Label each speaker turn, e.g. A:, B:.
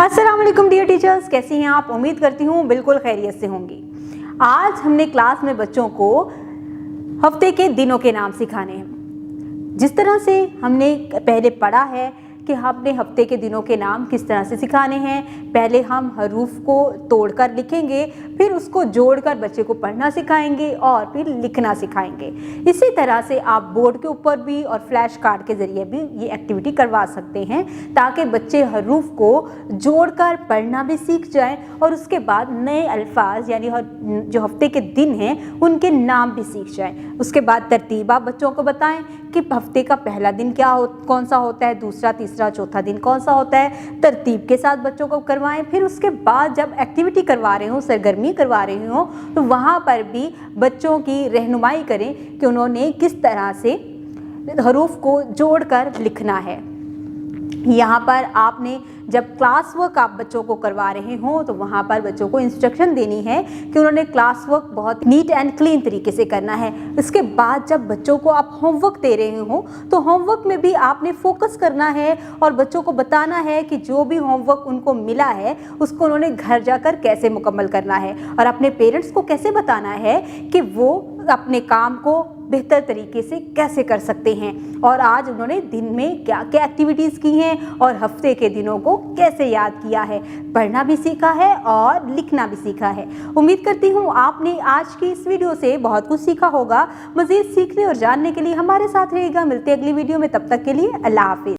A: अस्सलाम वालेकुम dear teachers, कैसी हैं आप? उम्मीद करती हूँ बिल्कुल खैरियत से होंगी। आज हमने क्लास में बच्चों को हफ्ते के दिनों के नाम सिखाने हैं। जिस तरह से हमने पहले पढ़ा है कि हमने हफ्ते के दिनों के नाम किस तरह से सिखाने हैं। पहले हम हरूफ को तोड़कर लिखेंगे, फिर उसको जोड़कर बच्चे को पढ़ना सिखाएंगे और फिर लिखना सिखाएंगे। इसी तरह से आप बोर्ड के ऊपर भी और फ्लैश कार्ड के ज़रिए भी ये एक्टिविटी करवा सकते हैं ताकि बच्चे हरूफ को जोड़कर पढ़ना भी सीख जाएं और उसके बाद नए अल्फाज यानी जो हफ्ते के दिन हैं उनके नाम भी सीख जाएं। उसके बाद तरतीब आप बच्चों को बताएं कि हफ्ते का पहला दिन कौन सा होता है, दूसरा, तीसरा, चौथा दिन कौन सा होता है। तरतीब के साथ बच्चों को करवाएं। फिर उसके बाद जब एक्टिविटी करवा रहे हो, सरगर्मी करवा रहे हो, तो वहाँ पर भी बच्चों की रहनुमाई करें कि उन्होंने किस तरह से हरूफ को जोड़कर लिखना है। यहाँ पर आपने जब क्लास वर्क आप बच्चों को करवा रहे हो तो वहाँ पर बच्चों को इंस्ट्रक्शन देनी है कि उन्होंने क्लास वर्क बहुत नीट एंड क्लीन तरीके से करना है। इसके बाद जब बच्चों को आप होमवर्क दे रहे हो तो होमवर्क में भी आपने फोकस करना है और बच्चों को बताना है कि जो भी होमवर्क उनको मिला है उसको उन्होंने घर जाकर कैसे मुकम्मल करना है और अपने पेरेंट्स को कैसे बताना है कि वो अपने काम को बेहतर तरीके से कैसे कर सकते हैं और आज उन्होंने दिन में क्या क्या एक्टिविटीज़ की हैं और हफ्ते के दिनों को कैसे याद किया है। पढ़ना भी सीखा है और लिखना भी सीखा है। उम्मीद करती हूँ आपने आज की इस वीडियो से बहुत कुछ सीखा होगा। मज़ीद सीखने और जानने के लिए हमारे साथ रहेगा। मिलते अगली वीडियो में, तब तक के लिए अल्लाह हाफिज़।